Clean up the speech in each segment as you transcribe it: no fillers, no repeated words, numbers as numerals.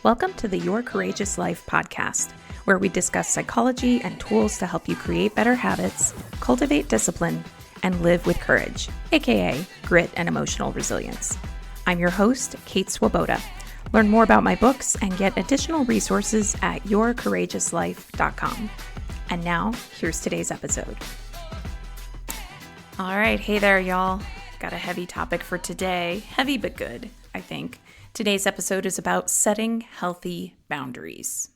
Welcome to the Your Courageous Life podcast, where we discuss psychology and tools to help you create better habits, cultivate discipline, and live with courage, aka grit and emotional resilience. I'm your host, Kate Swoboda. Learn more about my books and get additional resources at yourcourageouslife.com. And now, here's today's episode. All right, hey there, y'all. Got a heavy topic for today. Heavy but good, I think. Today's episode is about setting healthy boundaries.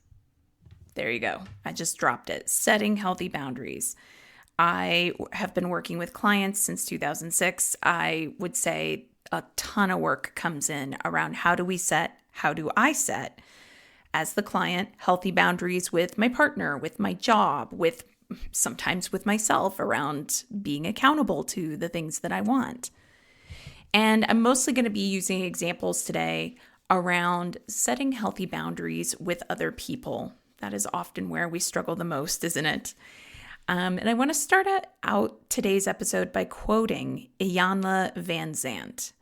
There you go. I just dropped it. Setting healthy boundaries. I have been working with clients since 2006. I would say a ton of work comes in around how do I set, as the client, healthy boundaries with my partner, with my job, sometimes with myself around being accountable to the things that I want. And I'm mostly going to be using examples today around setting healthy boundaries with other people. That is often where we struggle the most, isn't it? And I want to start out today's episode by quoting Iyanla Vanzant,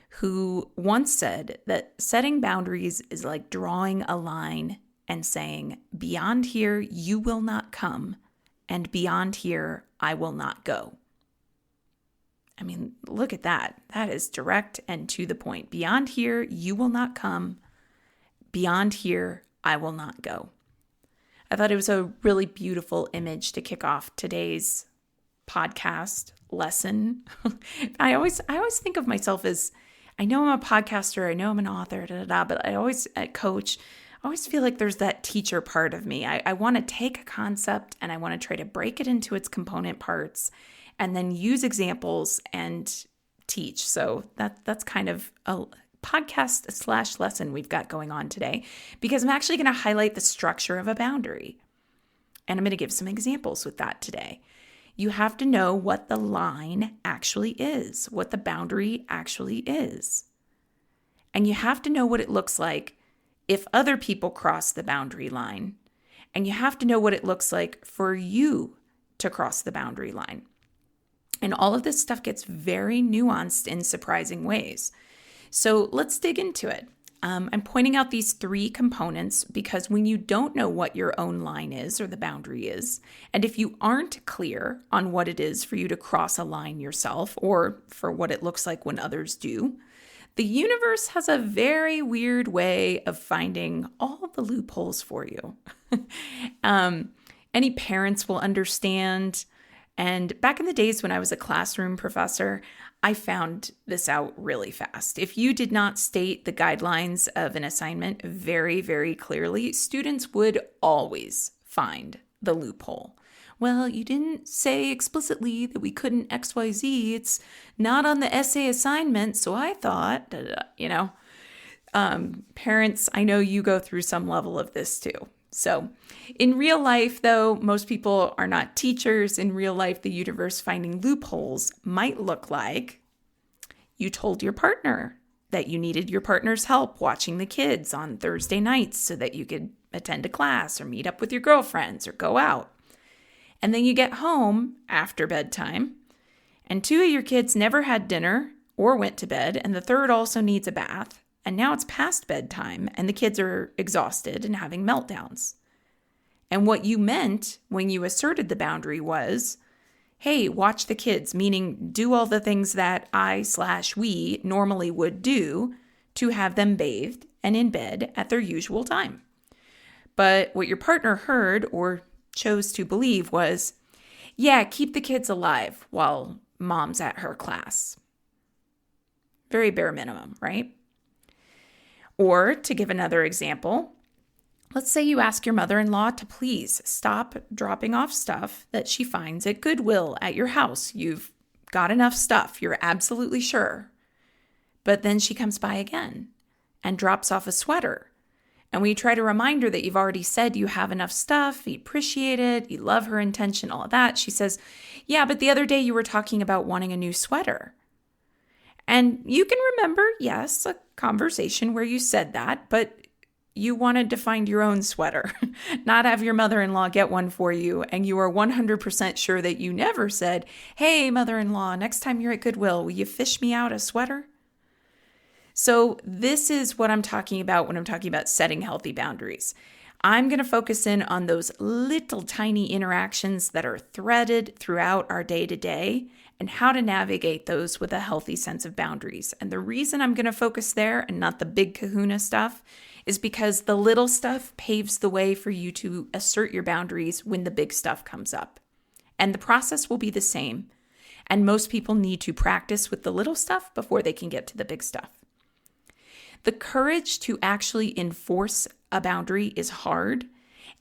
who once said that setting boundaries is like drawing a line and saying, beyond here you will not come, and beyond here I will not go. I mean, look at that. That is direct and to the point. Beyond here, you will not come. Beyond here, I will not go. I thought it was a really beautiful image to kick off today's podcast lesson. I always think of myself as, I know I'm a podcaster, I know I'm an author, but I always, a coach, I always feel like there's that teacher part of me. I want to take a concept and I want to try to break it into its component parts and then use examples and teach. So that's kind of a podcast / lesson we've got going on today, because I'm actually going to highlight the structure of a boundary. And I'm going to give some examples with that today. You have to know what the line actually is, what the boundary actually is. And you have to know what it looks like if other people cross the boundary line. And you have to know what it looks like for you to cross the boundary line. And all of this stuff gets very nuanced in surprising ways. So let's dig into it. I'm pointing out these three components because when you don't know what your own line is or the boundary is, and if you aren't clear on what it is for you to cross a line yourself or for what it looks like when others do, the universe has a very weird way of finding all the loopholes for you. Any parents will understand. And back in the days when I was a classroom professor, I found this out really fast. If you did not state the guidelines of an assignment very, very clearly, students would always find the loophole. Well, you didn't say explicitly that we couldn't XYZ. It's not on the essay assignment, so I thought, parents, I know you go through some level of this too. So in real life, though, most people are not teachers. In real life, the universe finding loopholes might look like you told your partner that you needed your partner's help watching the kids on Thursday nights so that you could attend a class or meet up with your girlfriends or go out. And then you get home after bedtime, and two of your kids never had dinner or went to bed, and the third also needs a bath. And now it's past bedtime and the kids are exhausted and having meltdowns. And what you meant when you asserted the boundary was, hey, watch the kids, meaning do all the things that I/we normally would do to have them bathed and in bed at their usual time. But what your partner heard or chose to believe was, yeah, keep the kids alive while mom's at her class. Very bare minimum, right? Or to give another example, let's say you ask your mother-in-law to please stop dropping off stuff that she finds at Goodwill at your house. You've got enough stuff, you're absolutely sure. But then she comes by again and drops off a sweater. And when you try to remind her that you've already said you have enough stuff, you appreciate it, you love her intention, all of that, she says, yeah, but the other day you were talking about wanting a new sweater. And you can remember, yes, a conversation where you said that, but you wanted to find your own sweater, not have your mother-in-law get one for you. And you are 100% sure that you never said, hey, mother-in-law, next time you're at Goodwill, will you fish me out a sweater? So this is what I'm talking about when I'm talking about setting healthy boundaries. I'm going to focus in on those little tiny interactions that are threaded throughout our day-to-day and how to navigate those with a healthy sense of boundaries. And the reason I'm going to focus there and not the big kahuna stuff is because the little stuff paves the way for you to assert your boundaries when the big stuff comes up. And the process will be the same. And most people need to practice with the little stuff before they can get to the big stuff. The courage to actually enforce a boundary is hard.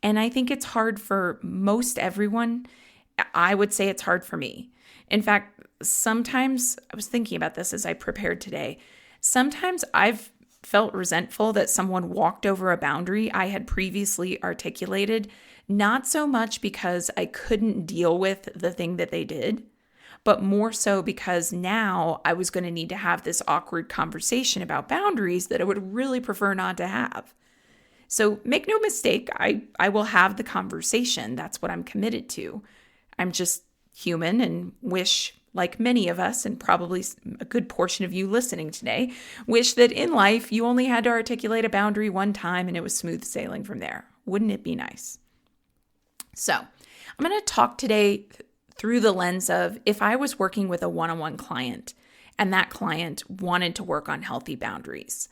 And I think it's hard for most everyone. I would say it's hard for me. In fact, sometimes I was thinking about this as I prepared today. Sometimes I've felt resentful that someone walked over a boundary I had previously articulated, not so much because I couldn't deal with the thing that they did, but more so because now I was going to need to have this awkward conversation about boundaries that I would really prefer not to have. So make no mistake, I will have the conversation. That's what I'm committed to. I'm just human and wish, like many of us, and probably a good portion of you listening today, wish that in life you only had to articulate a boundary one time and it was smooth sailing from there. Wouldn't it be nice? So I'm going to talk today through the lens of if I was working with a one-on-one client and that client wanted to work on healthy boundaries,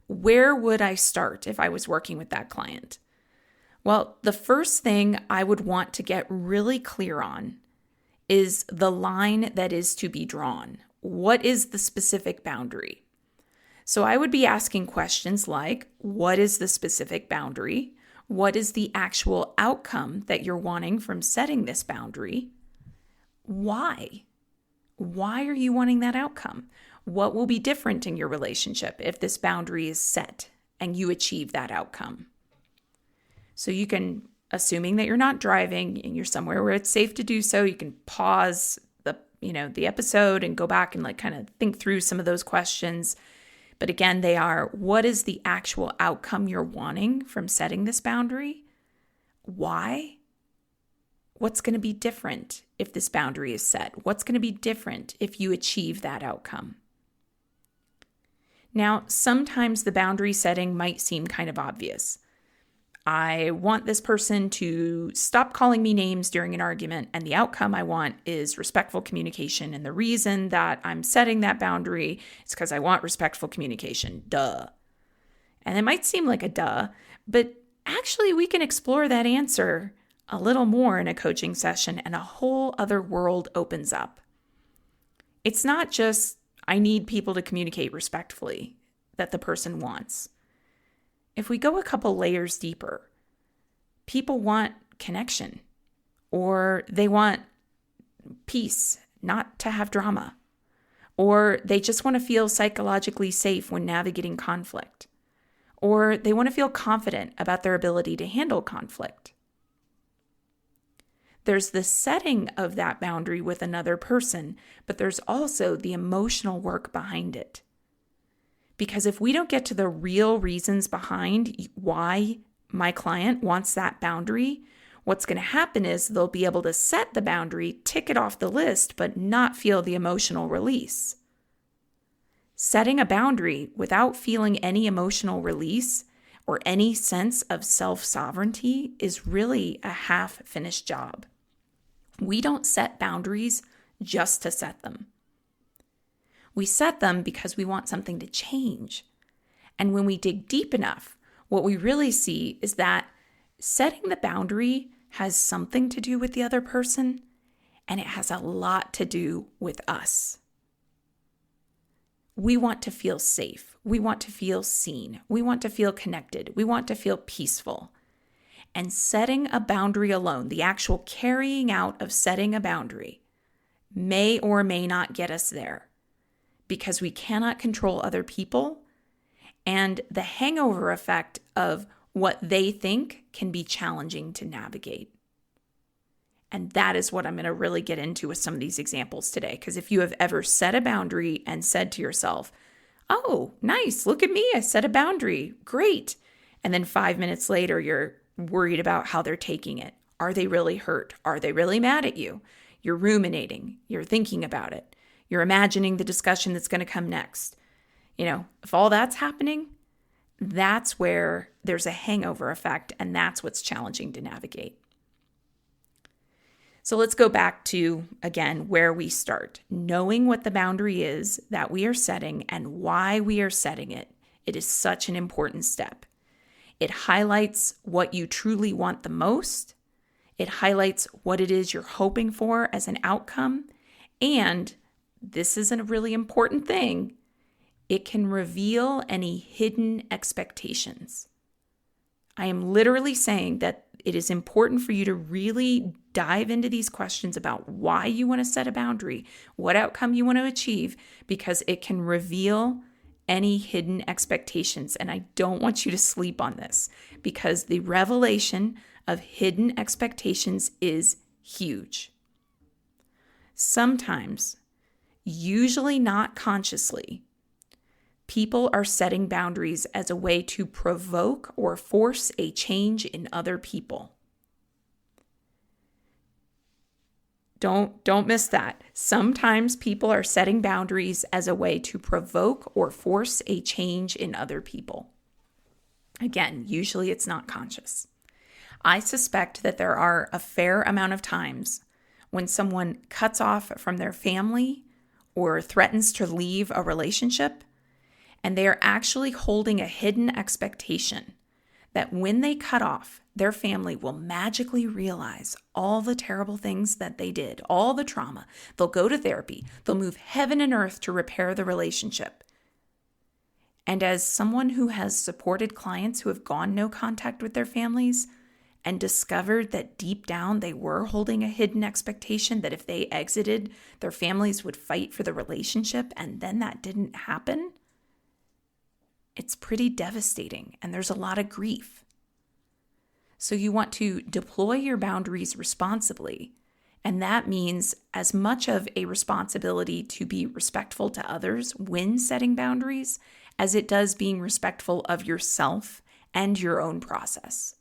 where would I start if I was working with that client? Well, the first thing I would want to get really clear on is the line that is to be drawn. What is the specific boundary? So I would be asking questions like, what is the specific boundary? What is the actual outcome that you're wanting from setting this boundary? Why? Why are you wanting that outcome? What will be different in your relationship if this boundary is set and you achieve that outcome? So you can, assuming that you're not driving and you're somewhere where it's safe to do so, you can pause the episode and go back and kind of think through some of those questions. But again, they are, what is the actual outcome you're wanting from setting this boundary? Why? What's going to be different if this boundary is set? What's going to be different if you achieve that outcome? Now, sometimes the boundary setting might seem kind of obvious. I want this person to stop calling me names during an argument, and the outcome I want is respectful communication. And the reason that I'm setting that boundary is because I want respectful communication. Duh. And it might seem like a duh, but actually we can explore that answer a little more in a coaching session and a whole other world opens up. It's not just, I need people to communicate respectfully that the person wants. If we go a couple layers deeper, people want connection, or they want peace, not to have drama, or they just want to feel psychologically safe when navigating conflict, or they want to feel confident about their ability to handle conflict. There's the setting of that boundary with another person, but there's also the emotional work behind it. Because if we don't get to the real reasons behind why my client wants that boundary, what's going to happen is they'll be able to set the boundary, tick it off the list, but not feel the emotional release. Setting a boundary without feeling any emotional release or any sense of self-sovereignty is really a half-finished job. We don't set boundaries just to set them. We set them because we want something to change. And when we dig deep enough, what we really see is that setting the boundary has something to do with the other person, and it has a lot to do with us. We want to feel safe. We want to feel seen. We want to feel connected. We want to feel peaceful. And setting a boundary alone, the actual carrying out of setting a boundary, may or may not get us there. Because we cannot control other people, and the hangover effect of what they think can be challenging to navigate. And that is what I'm going to really get into with some of these examples today. Because if you have ever set a boundary and said to yourself, oh, nice, look at me, I set a boundary, great. And then 5 minutes later, you're worried about how they're taking it. Are they really hurt? Are they really mad at you? You're ruminating, you're thinking about it. You're imagining the discussion that's going to come next. If all that's happening, that's where there's a hangover effect, and that's what's challenging to navigate. So let's go back to, again, where we start. Knowing what the boundary is that we are setting and why we are setting it. It is such an important step. It highlights what you truly want the most. It highlights what it is you're hoping for as an outcome. And this is a really important thing. It can reveal any hidden expectations. I am literally saying that it is important for you to really dive into these questions about why you want to set a boundary, what outcome you want to achieve, because it can reveal any hidden expectations. And I don't want you to sleep on this, because the revelation of hidden expectations is huge. Sometimes, usually not consciously, people are setting boundaries as a way to provoke or force a change in other people. Don't miss that. Sometimes people are setting boundaries as a way to provoke or force a change in other people. Again, usually it's not conscious. I suspect that there are a fair amount of times when someone cuts off from their family or threatens to leave a relationship, and they are actually holding a hidden expectation that when they cut off, their family will magically realize all the terrible things that they did, all the trauma. They'll go to therapy. They'll move heaven and earth to repair the relationship. And as someone who has supported clients who have gone no contact with their families and discovered that deep down they were holding a hidden expectation that if they exited, their families would fight for the relationship, and then that didn't happen, it's pretty devastating, and there's a lot of grief. So you want to deploy your boundaries responsibly, and that means as much of a responsibility to be respectful to others when setting boundaries as it does being respectful of yourself and your own process.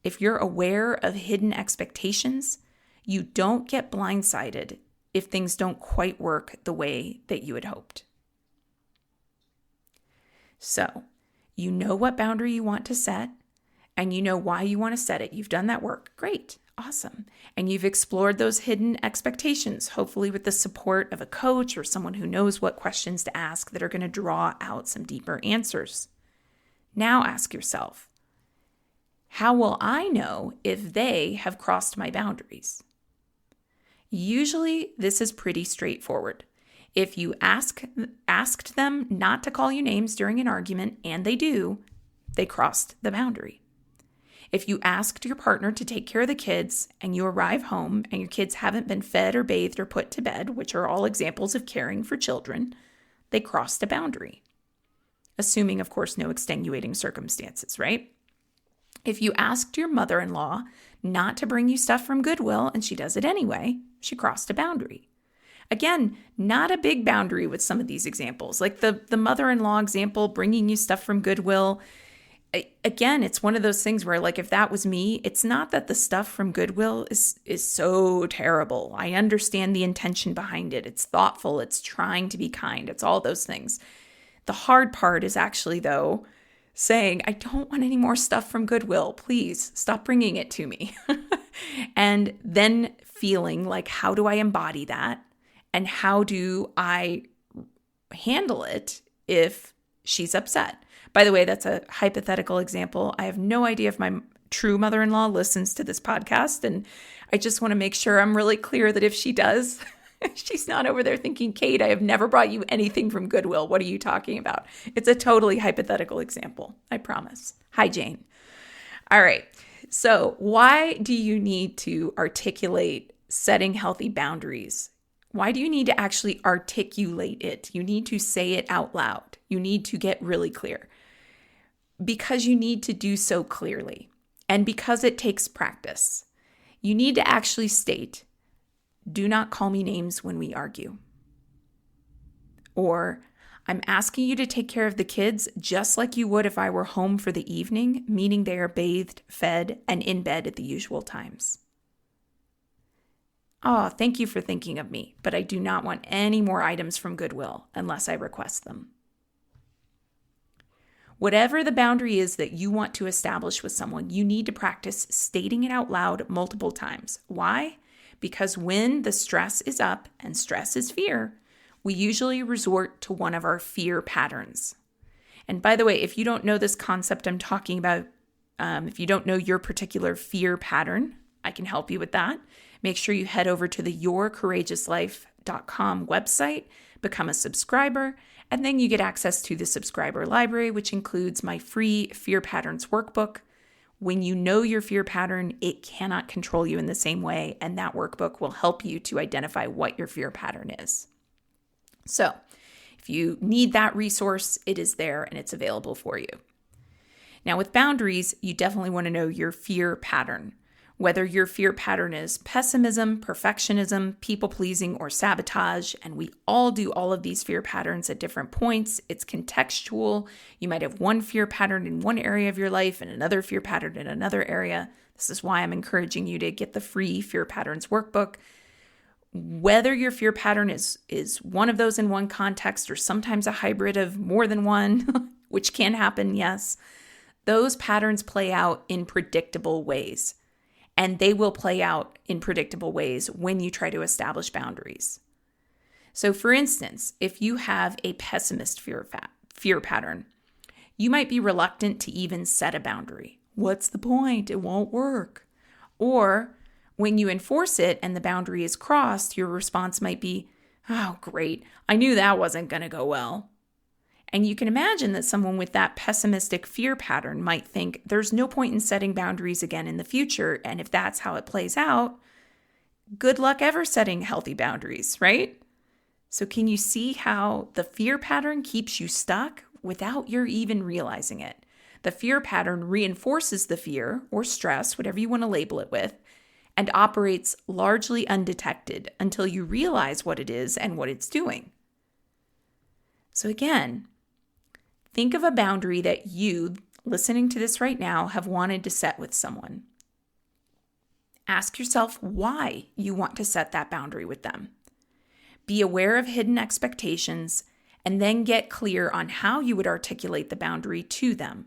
If you're aware of hidden expectations, you don't get blindsided if things don't quite work the way that you had hoped. So, you know what boundary you want to set, and you know why you want to set it. You've done that work. Great. Awesome. And you've explored those hidden expectations, hopefully with the support of a coach or someone who knows what questions to ask that are going to draw out some deeper answers. Now ask yourself, how will I know if they have crossed my boundaries? Usually, this is pretty straightforward. If you asked them not to call you names during an argument, and they do, they crossed the boundary. If you asked your partner to take care of the kids and you arrive home and your kids haven't been fed or bathed or put to bed, which are all examples of caring for children, they crossed a boundary. Assuming, of course, no extenuating circumstances, right? If you asked your mother-in-law not to bring you stuff from Goodwill and she does it anyway, she crossed a boundary. Again, not a big boundary with some of these examples. Like the mother-in-law example, bringing you stuff from Goodwill. Again, it's one of those things where, like, if that was me, it's not that the stuff from Goodwill is so terrible. I understand the intention behind it. It's thoughtful. It's trying to be kind. It's all those things. The hard part is actually, though, saying, I don't want any more stuff from Goodwill. Please stop bringing it to me. And then feeling like, how do I embody that? And how do I handle it if she's upset? By the way, that's a hypothetical example. I have no idea if my true mother-in-law listens to this podcast, and I just want to make sure I'm really clear that if she does, she's not over there thinking, Kate, I have never brought you anything from Goodwill. What are you talking about? It's a totally hypothetical example, I promise. Hi, Jane. All right. So why do you need to articulate setting healthy boundaries? Why do you need to actually articulate it? You need to say it out loud. You need to get really clear. Because you need to do so clearly, and because it takes practice. You need to actually state, do not call me names when we argue. Or, I'm asking you to take care of the kids just like you would if I were home for the evening, meaning they are bathed, fed, and in bed at the usual times. Oh, thank you for thinking of me, but I do not want any more items from Goodwill unless I request them. Whatever the boundary is that you want to establish with someone, you need to practice stating it out loud multiple times. Why? Because when the stress is up, and stress is fear, we usually resort to one of our fear patterns. And by the way, if you don't know this concept I'm talking about, if you don't know your particular fear pattern, I can help you with that. Make sure you head over to the yourcourageouslife.com website, become a subscriber, and then you get access to the subscriber library, which includes my free Fear Patterns workbook. When you know your fear pattern, it cannot control you in the same way, and that workbook will help you to identify what your fear pattern is. So, if you need that resource, it is there and it's available for you. Now, with boundaries, you definitely want to know your fear pattern. Whether your fear pattern is pessimism, perfectionism, people-pleasing, or sabotage, and we all do all of these fear patterns at different points. It's contextual. You might have one fear pattern in one area of your life and another fear pattern in another area. This is why I'm encouraging you to get the free Fear Patterns workbook. Whether your fear pattern is one of those in one context or sometimes a hybrid of more than one, which can happen, yes, those patterns play out in predictable ways. And they will play out in predictable ways when you try to establish boundaries. So for instance, if you have a pessimist fear pattern, you might be reluctant to even set a boundary. What's the point? It won't work. Or when you enforce it and the boundary is crossed, your response might be, oh, great, I knew that wasn't going to go well. And you can imagine that someone with that pessimistic fear pattern might think there's no point in setting boundaries again in the future. And if that's how it plays out, good luck ever setting healthy boundaries, right? So can you see how the fear pattern keeps you stuck without your even realizing it? The fear pattern reinforces the fear or stress, whatever you want to label it with, and operates largely undetected until you realize what it is and what it's doing. So again, think of a boundary that you, listening to this right now, have wanted to set with someone. Ask yourself why you want to set that boundary with them. Be aware of hidden expectations and then get clear on how you would articulate the boundary to them.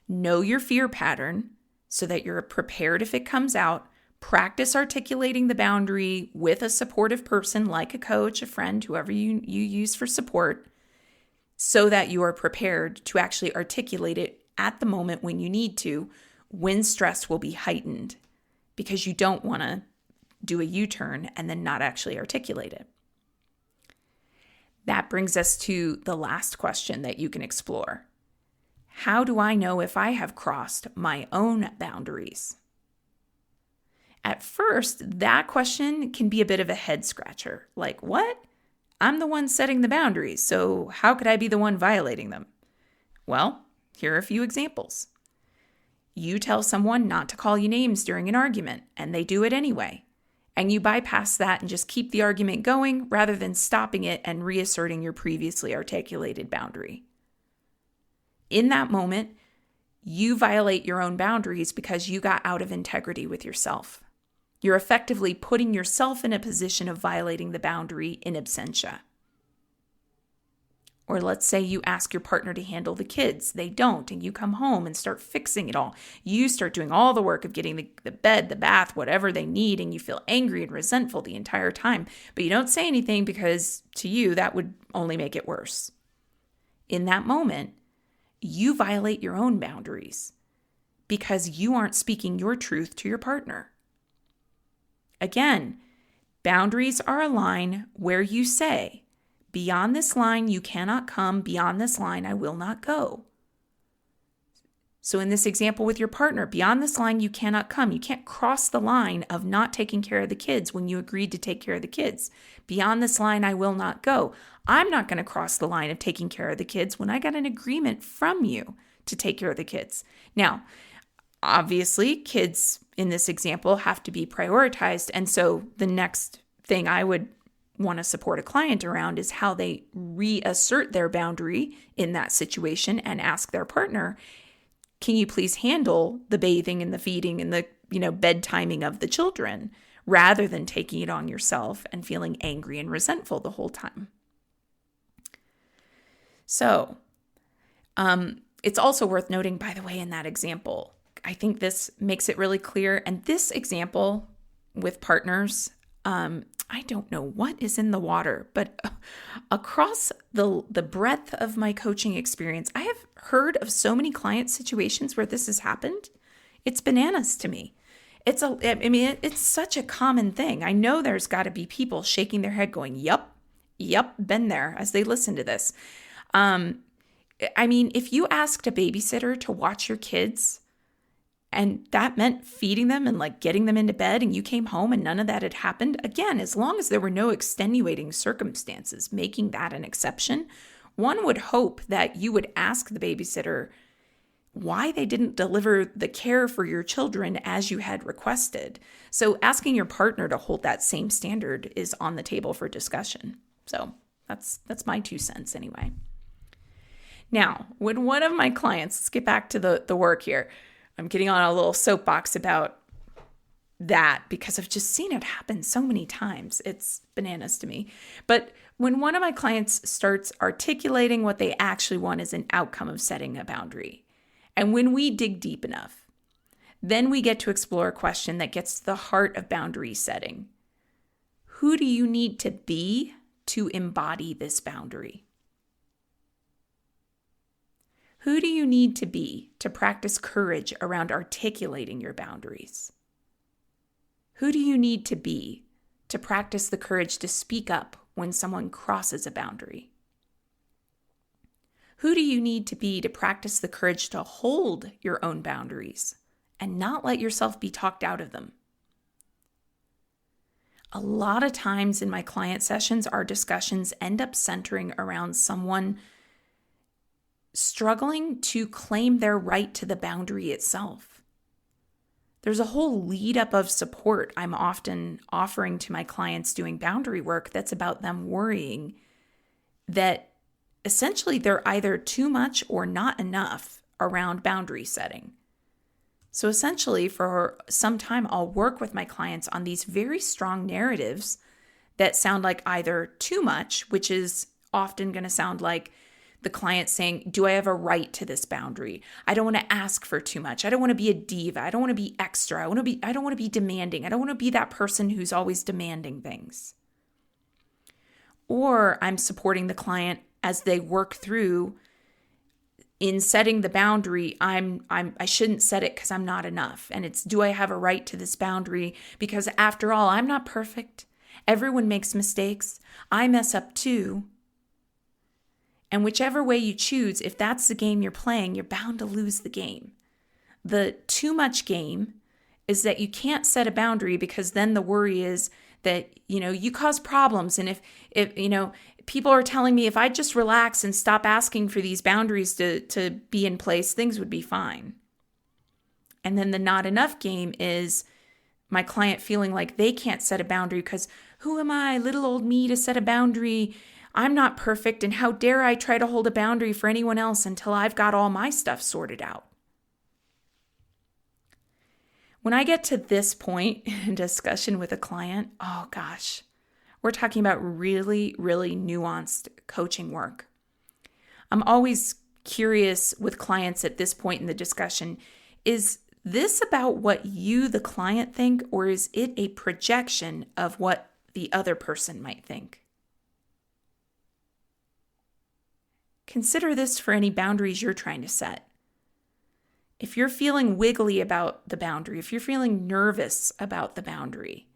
Know your fear pattern so that you're prepared if it comes out. Practice articulating the boundary with a supportive person like a coach, a friend, whoever you use for support, so that you are prepared to actually articulate it at the moment when you need to, when stress will be heightened, because you don't want to do a U-turn and then not actually articulate it. That brings us to the last question that you can explore. How do I know if I have crossed my own boundaries? At first, that question can be a bit of a head scratcher. Like, what? I'm the one setting the boundaries, so how could I be the one violating them? Well, here are a few examples. You tell someone not to call you names during an argument, and they do it anyway. And you bypass that and just keep the argument going rather than stopping it and reasserting your previously articulated boundary. In that moment, you violate your own boundaries because you got out of integrity with yourself. You're effectively putting yourself in a position of violating the boundary in absentia. Or let's say you ask your partner to handle the kids. They don't, and you come home and start fixing it all. You start doing all the work of getting the bed, the bath, whatever they need, and you feel angry and resentful the entire time. But you don't say anything because to you, that would only make it worse. In that moment, you violate your own boundaries because you aren't speaking your truth to your partner. Again, boundaries are a line where you say, beyond this line, you cannot come. Beyond this line, I will not go. So in this example with your partner, beyond this line, you cannot come. You can't cross the line of not taking care of the kids when you agreed to take care of the kids. Beyond this line, I will not go. I'm not going to cross the line of taking care of the kids when I got an agreement from you to take care of the kids. Now, obviously, kids in this example have to be prioritized. And so the next thing I would want to support a client around is how they reassert their boundary in that situation and ask their partner, can you please handle the bathing and the feeding and the bed timing of the children rather than taking it on yourself and feeling angry and resentful the whole time? So, It's also worth noting, by the way, in that example, I think this makes it really clear. And this example with partners, I don't know what is in the water, but across the breadth of my coaching experience, I have heard of so many client situations where this has happened. It's bananas to me. It's such a common thing. I know there's got to be people shaking their head going, yep, been there, as they listen to this. If you asked a babysitter to watch your kids, and that meant feeding them and like getting them into bed, and you came home and none of that had happened, again, as long as there were no extenuating circumstances making that an exception, one would hope that you would ask the babysitter why they didn't deliver the care for your children as you had requested. So asking your partner to hold that same standard is on the table for discussion. So that's my 2 cents anyway. Now, when one of my clients, let's get back to the work here. I'm getting on a little soapbox about that because I've just seen it happen so many times. It's bananas to me. But when one of my clients starts articulating what they actually want as an outcome of setting a boundary, and when we dig deep enough, then we get to explore a question that gets to the heart of boundary setting. Who do you need to be to embody this boundary? Who do you need to be to practice courage around articulating your boundaries? Who do you need to be to practice the courage to speak up when someone crosses a boundary? Who do you need to be to practice the courage to hold your own boundaries and not let yourself be talked out of them? A lot of times in my client sessions, our discussions end up centering around someone struggling to claim their right to the boundary itself. There's a whole lead up of support I'm often offering to my clients doing boundary work that's about them worrying that essentially they're either too much or not enough around boundary setting. So essentially, for some time, I'll work with my clients on these very strong narratives that sound like either too much, which is often going to sound like the client saying, do I have a right to this boundary? I don't want to ask for too much. I don't want to be a diva. I don't want to be extra. I don't want to be demanding. I don't want to be that person who's always demanding things. Or I'm supporting the client as they work through in setting the boundary. I shouldn't set it because I'm not enough. And it's, do I have a right to this boundary? Because after all, I'm not perfect. Everyone makes mistakes. I mess up too. And whichever way you choose, if that's the game you're playing, you're bound to lose the game. The too much game is that you can't set a boundary because then the worry is that, you cause problems. And if people are telling me if I just relax and stop asking for these boundaries to be in place, things would be fine. And then the not enough game is my client feeling like they can't set a boundary because who am I, little old me, to set a boundary? I'm not perfect, and how dare I try to hold a boundary for anyone else until I've got all my stuff sorted out. When I get to this point in discussion with a client, oh gosh, we're talking about really, really nuanced coaching work. I'm always curious with clients at this point in the discussion, is this about what you, the client, think, or is it a projection of what the other person might think? Consider this for any boundaries you're trying to set. If you're feeling wiggly about the boundary, if you're feeling nervous about the boundary,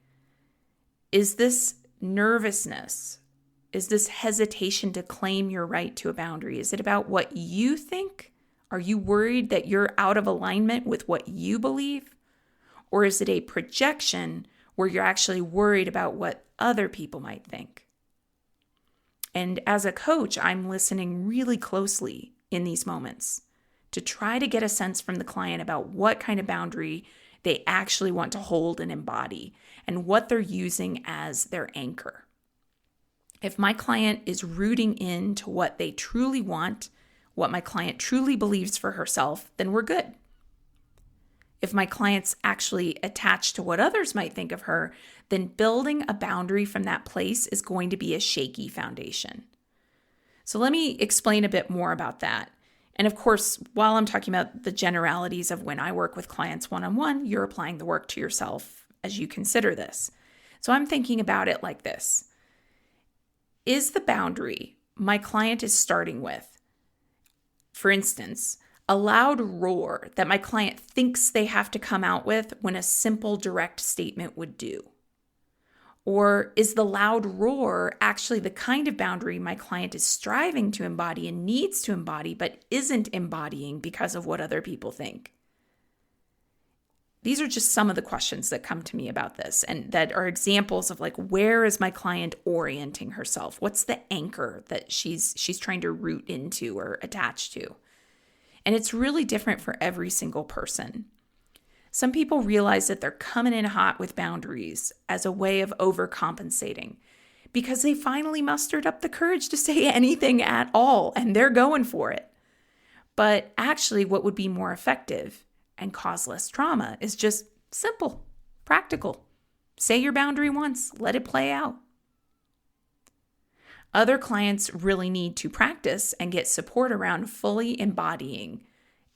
is this nervousness, is this hesitation to claim your right to a boundary? Is it about what you think? Are you worried that you're out of alignment with what you believe? Or is it a projection where you're actually worried about what other people might think? And as a coach, I'm listening really closely in these moments to try to get a sense from the client about what kind of boundary they actually want to hold and embody and what they're using as their anchor. If my client is rooting into what they truly want, what my client truly believes for herself, then we're good. If my client's actually attached to what others might think of her, then building a boundary from that place is going to be a shaky foundation. So let me explain a bit more about that. And of course, while I'm talking about the generalities of when I work with clients one-on-one, you're applying the work to yourself as you consider this. So I'm thinking about it like this. Is the boundary my client is starting with, for instance, a loud roar that my client thinks they have to come out with when a simple direct statement would do? Or is the loud roar actually the kind of boundary my client is striving to embody and needs to embody, but isn't embodying because of what other people think? These are just some of the questions that come to me about this, and that are examples of like, where is my client orienting herself? What's the anchor that she's trying to root into or attach to? And it's really different for every single person. Some people realize that they're coming in hot with boundaries as a way of overcompensating because they finally mustered up the courage to say anything at all, and they're going for it. But actually, what would be more effective and cause less trauma is just simple, practical. Say your boundary once, let it play out. Other clients really need to practice and get support around fully embodying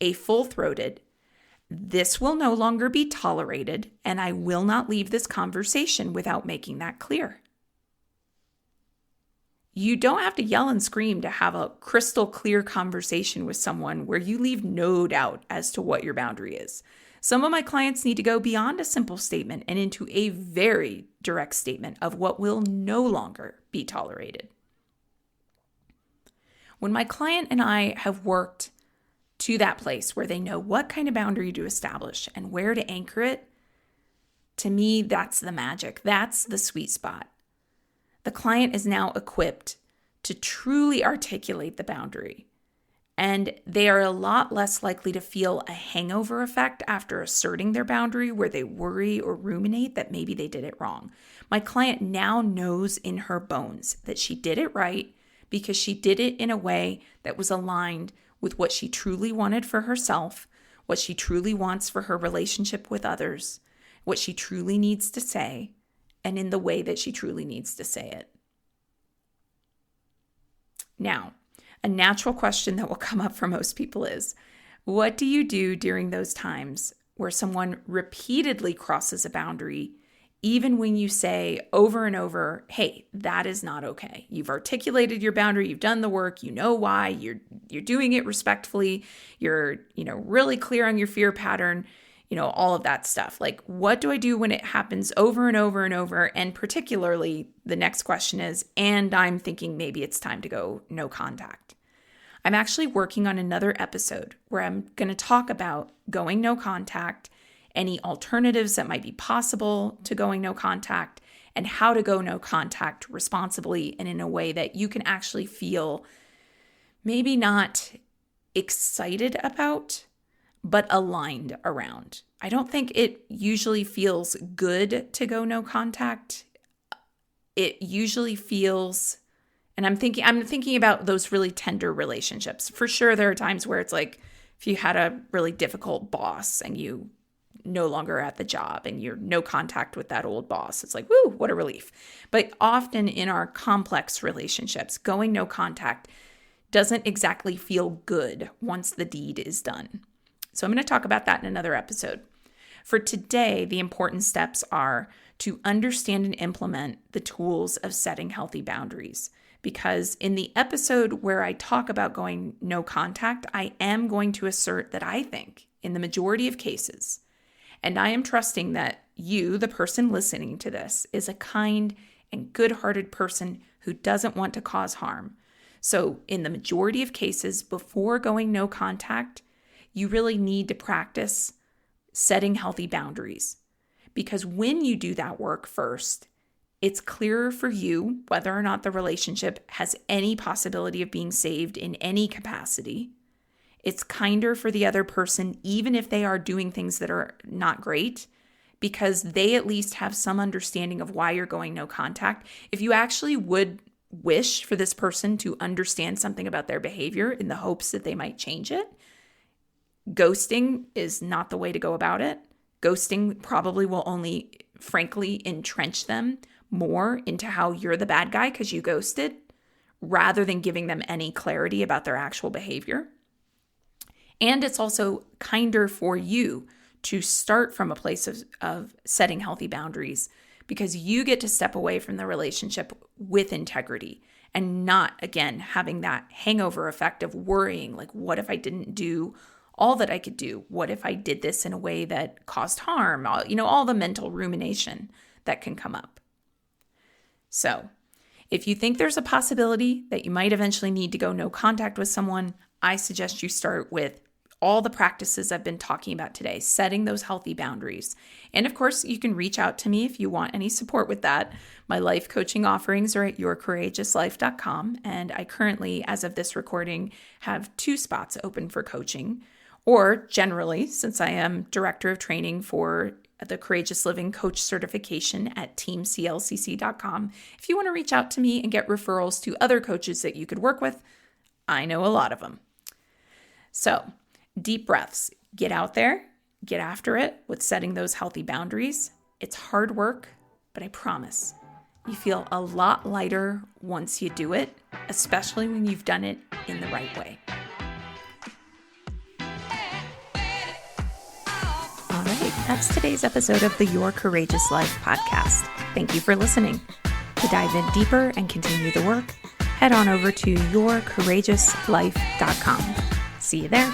a full-throated, "This will no longer be tolerated, and I will not leave this conversation without making that clear." You don't have to yell and scream to have a crystal clear conversation with someone where you leave no doubt as to what your boundary is. Some of my clients need to go beyond a simple statement and into a very direct statement of what will no longer be tolerated. When my client and I have worked to that place where they know what kind of boundary to establish and where to anchor it, to me, that's the magic. That's the sweet spot. The client is now equipped to truly articulate the boundary, and they are a lot less likely to feel a hangover effect after asserting their boundary where they worry or ruminate that maybe they did it wrong. My client now knows in her bones that she did it right because she did it in a way that was aligned with what she truly wanted for herself, what she truly wants for her relationship with others, what she truly needs to say, and in the way that she truly needs to say it. Now, a natural question that will come up for most people is, what do you do during those times where someone repeatedly crosses a boundary, even when you say over and over, "Hey, that is not okay. You've articulated your boundary, you've done the work, you know why, you're doing it respectfully, you're, really clear on your fear pattern," all of that stuff. Like, what do I do when it happens over and over and over? And particularly, the next question is, and I'm thinking maybe it's time to go no contact. I'm actually working on another episode where I'm going to talk about going no contact, any alternatives that might be possible to going no contact, and how to go no contact responsibly and in a way that you can actually feel maybe not excited about, but aligned around. I don't think it usually feels good to go no contact. It usually feels, and I'm thinking about those really tender relationships. For sure, there are times where it's like if you had a really difficult boss and you no longer at the job and you're no contact with that old boss, it's like, woo, what a relief. But often in our complex relationships, going no contact doesn't exactly feel good once the deed is done. So I'm going to talk about that in another episode. For today, the important steps are to understand and implement the tools of setting healthy boundaries. Because in the episode where I talk about going no contact, I am going to assert that I think in the majority of cases, and I am trusting that you, the person listening to this, is a kind and good-hearted person who doesn't want to cause harm. So in the majority of cases, before going no contact, you really need to practice setting healthy boundaries. Because when you do that work first, it's clearer for you whether or not the relationship has any possibility of being saved in any capacity. It's kinder for the other person, even if they are doing things that are not great, because they at least have some understanding of why you're going no contact. If you actually would wish for this person to understand something about their behavior in the hopes that they might change it, ghosting is not the way to go about it. Ghosting probably will only, frankly, entrench them more into how you're the bad guy because you ghosted, rather than giving them any clarity about their actual behavior. And it's also kinder for you to start from a place of setting healthy boundaries, because you get to step away from the relationship with integrity and not, again, having that hangover effect of worrying, like, what if I didn't do all that I could do? What if I did this in a way that caused harm? All the mental rumination that can come up. So if you think there's a possibility that you might eventually need to go no contact with someone, I suggest you start with all the practices I've been talking about today, setting those healthy boundaries. And of course, you can reach out to me if you want any support with that. My life coaching offerings are at yourcourageouslife.com. And I currently, as of this recording, have 2 spots open for coaching. Or generally, since I am director of training for the Courageous Living Coach certification at teamclcc.com, if you want to reach out to me and get referrals to other coaches that you could work with, I know a lot of them. So, deep breaths. Get out there, get after it with setting those healthy boundaries. It's hard work, but I promise you feel a lot lighter once you do it, especially when you've done it in the right way. All right, that's today's episode of the Your Courageous Life podcast. Thank you for listening. To dive in deeper and continue the work, head on over to yourcourageouslife.com. See you there.